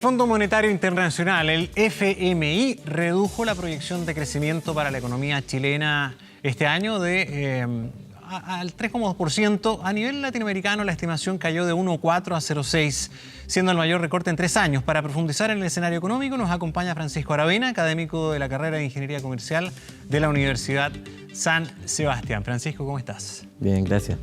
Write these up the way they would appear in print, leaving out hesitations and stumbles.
Fondo Monetario Internacional, el FMI, redujo la proyección de crecimiento para la economía chilena este año al 3,2%. A nivel latinoamericano, la estimación cayó de 1,4 a 0,6, siendo el mayor recorte en 3 años. Para profundizar en el escenario económico, nos acompaña Francisco Aravena, académico de la carrera de Ingeniería Comercial de la Universidad San Sebastián. Francisco, ¿cómo estás? Bien, gracias.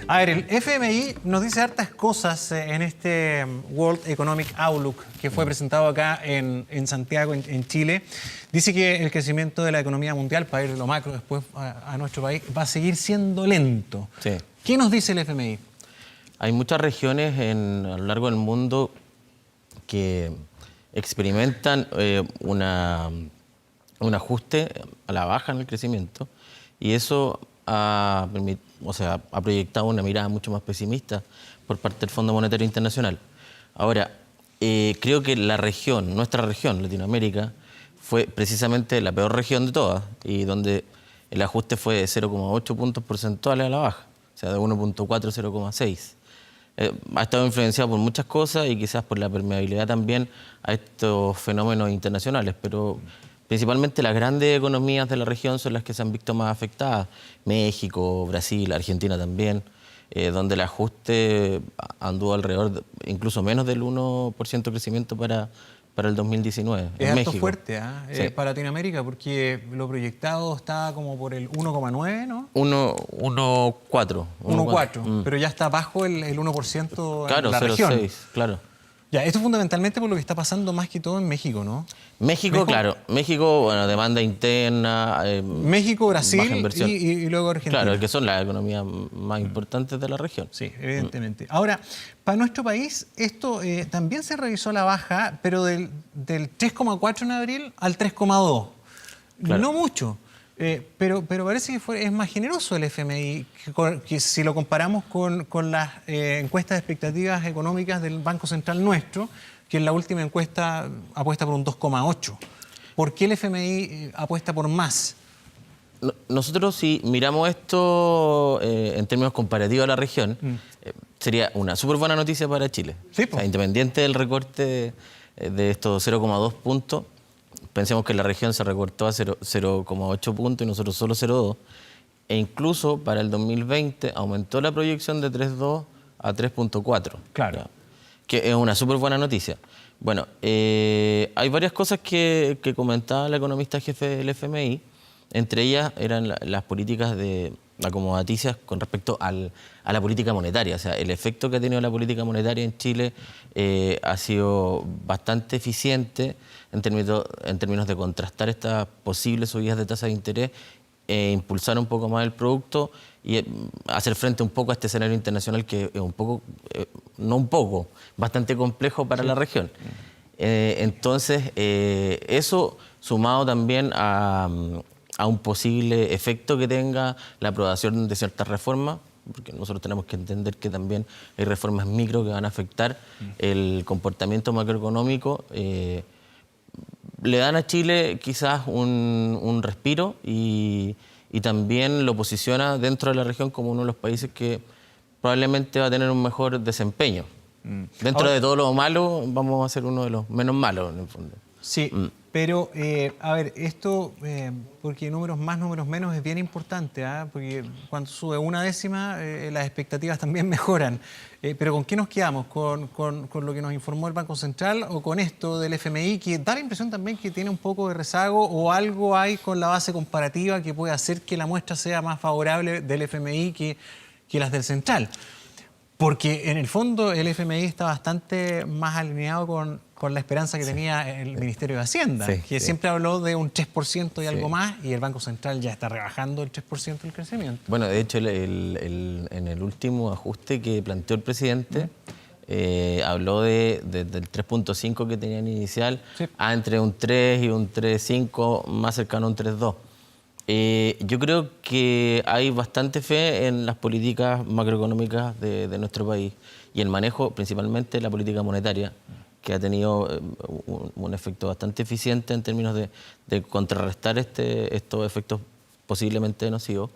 A ver, el FMI nos dice hartas cosas en este World Economic Outlook que fue presentado acá en Santiago, en Chile. Dice que el crecimiento de la economía mundial, para ir de lo macro después a nuestro país, va a seguir siendo lento. Sí. ¿Qué nos dice el FMI? Hay muchas regiones a lo largo del mundo que experimentan un ajuste a la baja en el crecimiento, y eso ha proyectado una mirada mucho más pesimista por parte del Fondo Monetario Internacional. Ahora, creo que nuestra región, Latinoamérica, fue precisamente la peor región de todas, y donde el ajuste fue de 0,8 puntos porcentuales a la baja, o sea, de 1,4 a 0,6. Ha estado influenciado por muchas cosas y quizás por la permeabilidad también a estos fenómenos internacionales, pero principalmente las grandes economías de la región son las que se han visto más afectadas. México, Brasil, Argentina también, donde el ajuste anduvo alrededor, incluso menos del 1% de crecimiento para el 2019. Es en harto México. fuerte Sí. para Latinoamérica, porque lo proyectado está como por el 1,9, ¿no? 1,4. 1,4, pero ya está bajo el 1% Claro, en la región. 0,6, claro. Ya, esto es fundamentalmente por lo que está pasando más que todo en México, ¿no? México, claro. México, bueno, demanda interna. México, baja Brasil inversión. y luego Argentina. Claro, que son las economías más importantes de la región. Sí, evidentemente. Ahora, para nuestro país, esto también se revisó a la baja, pero del 3,4 en abril al 3,2. Claro. No mucho, pero parece que es más generoso el FMI, que si lo comparamos con las encuestas de expectativas económicas del Banco Central nuestro, que en la última encuesta apuesta por un 2,8. ¿Por qué el FMI apuesta por más? Nosotros, si miramos esto en términos comparativos a la región, sería una súper buena noticia para Chile. Sí, o sea, independiente del recorte de estos 0,2 puntos, pensemos que la región se recortó a 0,8 puntos y nosotros solo 0,2. E incluso para el 2020 aumentó la proyección de 3,2 a 3,4. Claro. ¿Ya? Que es una súper buena noticia. Bueno, hay varias cosas que comentaba la economista jefe del FMI. Entre ellas eran las políticas acomodaticias con respecto a la política monetaria. O sea, el efecto que ha tenido la política monetaria en Chile ha sido bastante eficiente en términos de contrastar estas posibles subidas de tasa de interés, impulsar un poco más el producto y hacer frente un poco a este escenario internacional que es bastante complejo para la región. Entonces, eso sumado también a un posible efecto que tenga la aprobación de ciertas reformas, porque nosotros tenemos que entender que también hay reformas micro que van a afectar el comportamiento macroeconómico, le dan a Chile quizás un respiro y también lo posiciona dentro de la región como uno de los países que probablemente va a tener un mejor desempeño. Dentro de todo lo malo, vamos a ser uno de los menos malos, en el fondo. Sí, pero a ver, esto, porque números más, números menos, es bien importante, porque cuando sube una décima, las expectativas también mejoran. Pero ¿con qué nos quedamos? ¿Con lo que nos informó el Banco Central o con esto del FMI, que da la impresión también que tiene un poco de rezago, o algo hay con la base comparativa que puede hacer que la muestra sea más favorable del FMI que las del Central? Porque en el fondo el FMI está bastante más alineado con la esperanza que tenía el Ministerio de Hacienda, que siempre habló de un 3% y algo más, y el Banco Central ya está rebajando el 3% del crecimiento. Bueno, de hecho, en el último ajuste que planteó el presidente, habló del 3,5 que tenían inicial a entre un 3 y un 3,5, más cercano a un 3,2. Yo creo que hay bastante fe en las políticas macroeconómicas de nuestro país y el manejo principalmente de la política monetaria, que ha tenido un efecto bastante eficiente en términos de contrarrestar estos efectos posiblemente nocivos.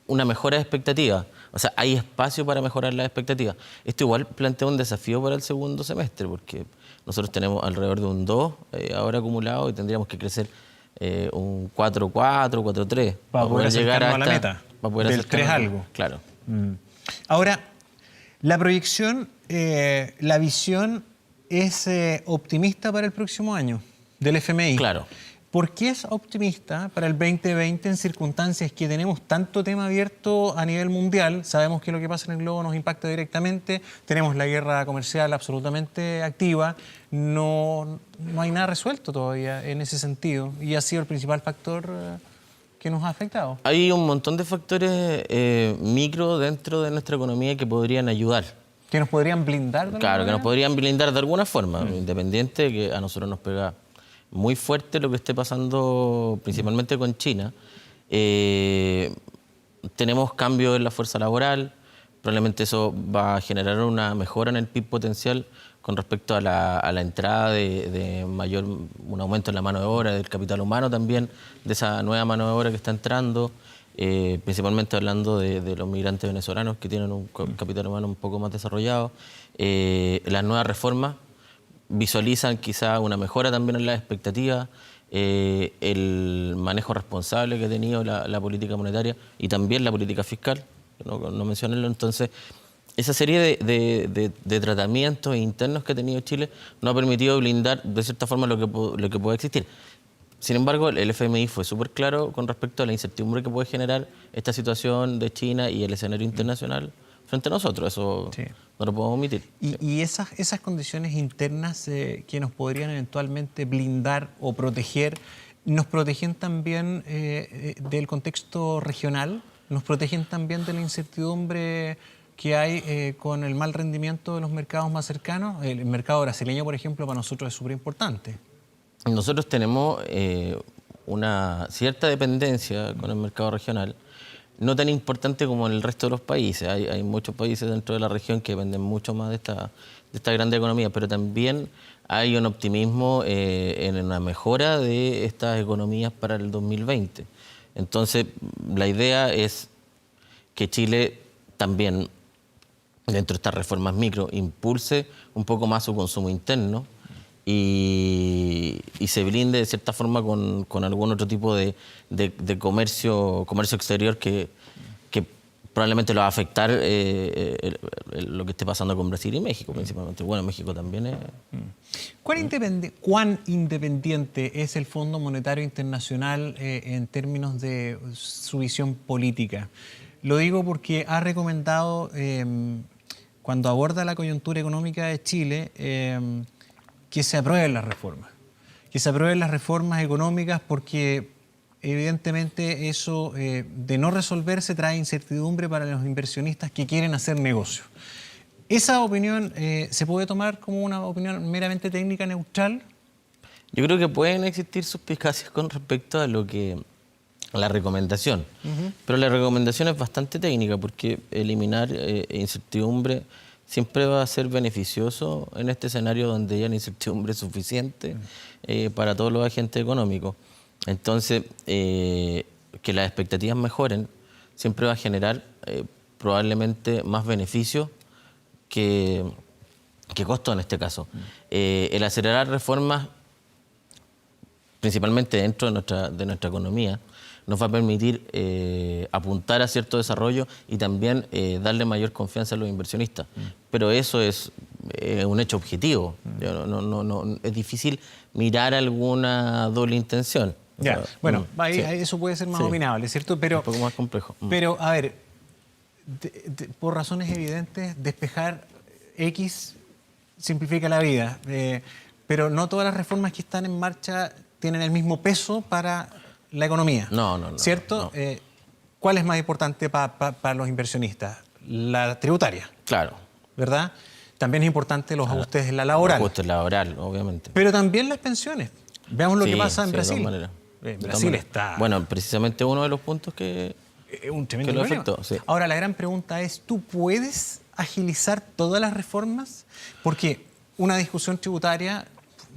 una mejora de expectativas. O sea, hay espacio para mejorar las expectativas. Esto igual plantea un desafío para el segundo semestre, porque nosotros tenemos alrededor de un 2 ahora acumulado y tendríamos que crecer un 4,4, 4,3 para poder acercarnos a la meta para poder del 3 algo. Claro. Ahora, la proyección, la visión es optimista para el próximo año del FMI. Claro. ¿Por qué es optimista para el 2020 en circunstancias que tenemos tanto tema abierto a nivel mundial? Sabemos que lo que pasa en el globo nos impacta directamente, tenemos la guerra comercial absolutamente activa, no hay nada resuelto todavía en ese sentido y ha sido el principal factor que nos ha afectado. Hay un montón de factores micro dentro de nuestra economía que podrían ayudar. ¿Que nos podrían blindar? Claro, que nos podrían blindar de alguna forma, independiente que a nosotros nos pega muy fuerte lo que esté pasando principalmente con China. Tenemos cambios en la fuerza laboral, probablemente eso va a generar una mejora en el PIB potencial con respecto a la entrada de un aumento en la mano de obra, del capital humano también, de esa nueva mano de obra que está entrando, principalmente hablando de los migrantes venezolanos que tienen un capital humano un poco más desarrollado. Las nuevas reformas visualizan quizá una mejora también en las expectativas, el manejo responsable que ha tenido la política monetaria y también la política fiscal, no mencionarlo. Entonces, esa serie de tratamientos internos que ha tenido Chile nos ha permitido blindar de cierta forma lo que puede existir. Sin embargo, el FMI fue súper claro con respecto a la incertidumbre que puede generar esta situación de China y el escenario internacional frente a nosotros. Eso sí, no lo podemos omitir. Y esas condiciones internas que nos podrían eventualmente blindar o proteger, ¿nos protegen también del contexto regional? ¿Nos protegen también de la incertidumbre que hay con el mal rendimiento de los mercados más cercanos? El mercado brasileño, por ejemplo, para nosotros es súper importante. Nosotros tenemos una cierta dependencia con el mercado regional, no tan importante como en el resto de los países. Hay muchos países dentro de la región que dependen mucho más de esta grande economía, pero también hay un optimismo en una mejora de estas economías para el 2020. Entonces, la idea es que Chile también, dentro de estas reformas micro, impulse un poco más su consumo interno y se blinde de cierta forma con algún otro tipo de comercio exterior que probablemente lo va a afectar lo que esté pasando con Brasil y México principalmente. Bueno, México también es... ¿Cuán independiente es el Fondo Monetario Internacional en términos de su visión política? Lo digo porque ha recomendado, cuando aborda la coyuntura económica de Chile, que se aprueben las reformas. Que se aprueben las reformas económicas porque evidentemente eso de no resolverse trae incertidumbre para los inversionistas que quieren hacer negocio. ¿Esa opinión se puede tomar como una opinión meramente técnica neutral? Yo creo que pueden existir suspicacias con respecto a la recomendación, pero la recomendación es bastante técnica porque eliminar incertidumbre siempre va a ser beneficioso en este escenario donde ya la incertidumbre es suficiente para todos los agentes económicos. Entonces, que las expectativas mejoren siempre va a generar probablemente más beneficios que costo en este caso. El acelerar reformas, principalmente dentro de nuestra economía, nos va a permitir apuntar a cierto desarrollo y también darle mayor confianza a los inversionistas. Pero eso es un hecho objetivo. Es difícil mirar alguna doble intención. Ya, bueno, sí, eso puede ser más opinable, ¿cierto? Pero, un poco más complejo. Pero, a ver, por razones evidentes, despejar X simplifica la vida. Pero no todas las reformas que están en marcha tienen el mismo peso para la economía. No. ¿Cierto? No. ¿Cuál es más importante para los inversionistas? La tributaria. Claro. ¿Verdad? También es importante los ajustes en la laboral. Los ajustes laborales, obviamente. Pero también las pensiones. Veamos lo que pasa en Brasil. De todas maneras. Brasil está... Bueno, precisamente uno de los puntos que un tremendo lo problema. afectó. Sí. Ahora, la gran pregunta es, ¿tú puedes agilizar todas las reformas? Porque una discusión tributaria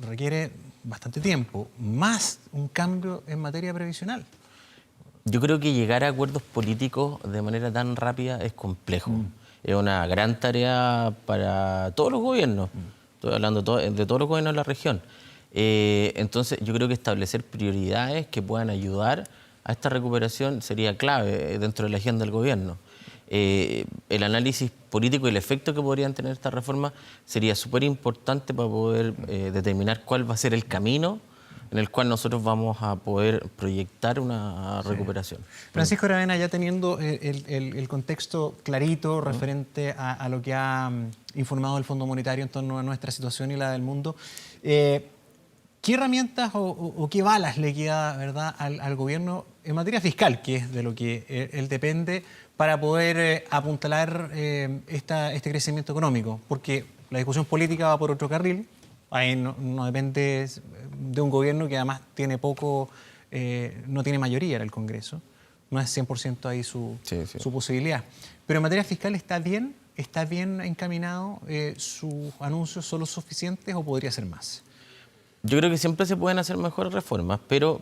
requiere bastante tiempo, más un cambio en materia previsional. Yo creo que llegar a acuerdos políticos de manera tan rápida es complejo. Es una gran tarea para todos los gobiernos. Estoy hablando de todos los gobiernos de la región. Entonces, yo creo que establecer prioridades que puedan ayudar a esta recuperación sería clave dentro de la agenda del gobierno. El análisis político y el efecto que podrían tener estas reformas sería súper importante para poder determinar cuál va a ser el camino en el cual nosotros vamos a poder proyectar una recuperación. Francisco Aravena, ya teniendo el contexto clarito referente a lo que ha informado el Fondo Monetario en torno a nuestra situación y la del mundo, ¿qué herramientas o qué balas le queda, verdad, al gobierno en materia fiscal, que es de lo que él depende, para poder apuntalar este crecimiento económico? Porque la discusión política va por otro carril. Ahí no depende de un gobierno que además tiene poco, no tiene mayoría en el Congreso. No es 100% ahí su posibilidad. Pero en materia fiscal está bien encaminado. ¿Sus anuncios son los suficientes o podría ser más? Yo creo que siempre se pueden hacer mejores reformas, pero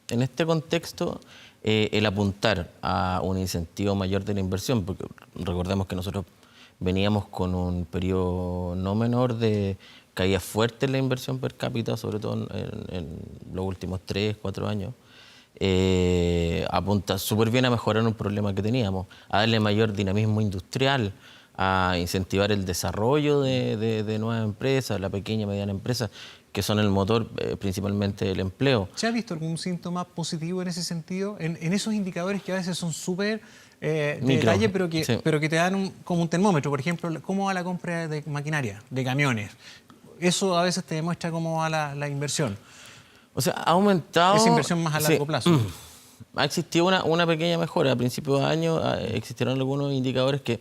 en este contexto el apuntar a un incentivo mayor de la inversión, porque recordemos que nosotros veníamos con un periodo no menor de caía fuerte en la inversión per cápita, sobre todo en los últimos 3, 4 años, apunta súper bien a mejorar un problema que teníamos, a darle mayor dinamismo industrial, a incentivar el desarrollo de nuevas empresas, la pequeña y mediana empresa, que son el motor principalmente del empleo. ¿Se ha visto algún síntoma positivo en ese sentido? En esos indicadores que a veces son súper de detalle, pero que te dan como un termómetro. Por ejemplo, ¿cómo va la compra de maquinaria, de camiones? Eso a veces te demuestra cómo va la inversión. O sea, ha aumentado... Esa inversión más a largo plazo. Ha existido una pequeña mejora. A principios de año existieron algunos indicadores que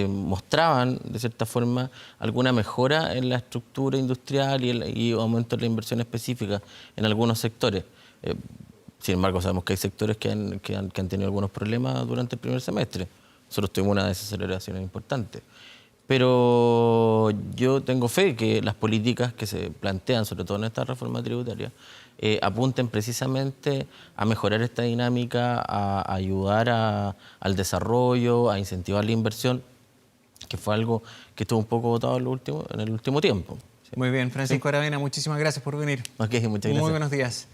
mostraban, de cierta forma, alguna mejora en la estructura industrial y aumento de la inversión específica en algunos sectores. Sin embargo, sabemos que hay sectores que han tenido algunos problemas durante el primer semestre. Nosotros tuvimos una desaceleración importante. Pero yo tengo fe que las políticas que se plantean, sobre todo en esta reforma tributaria, apunten precisamente a mejorar esta dinámica, a ayudar al desarrollo, a incentivar la inversión, que fue algo que estuvo un poco votado en el último tiempo. Muy bien, Francisco Aravena, muchísimas gracias por venir. Ok, muchas gracias. Muy buenos días.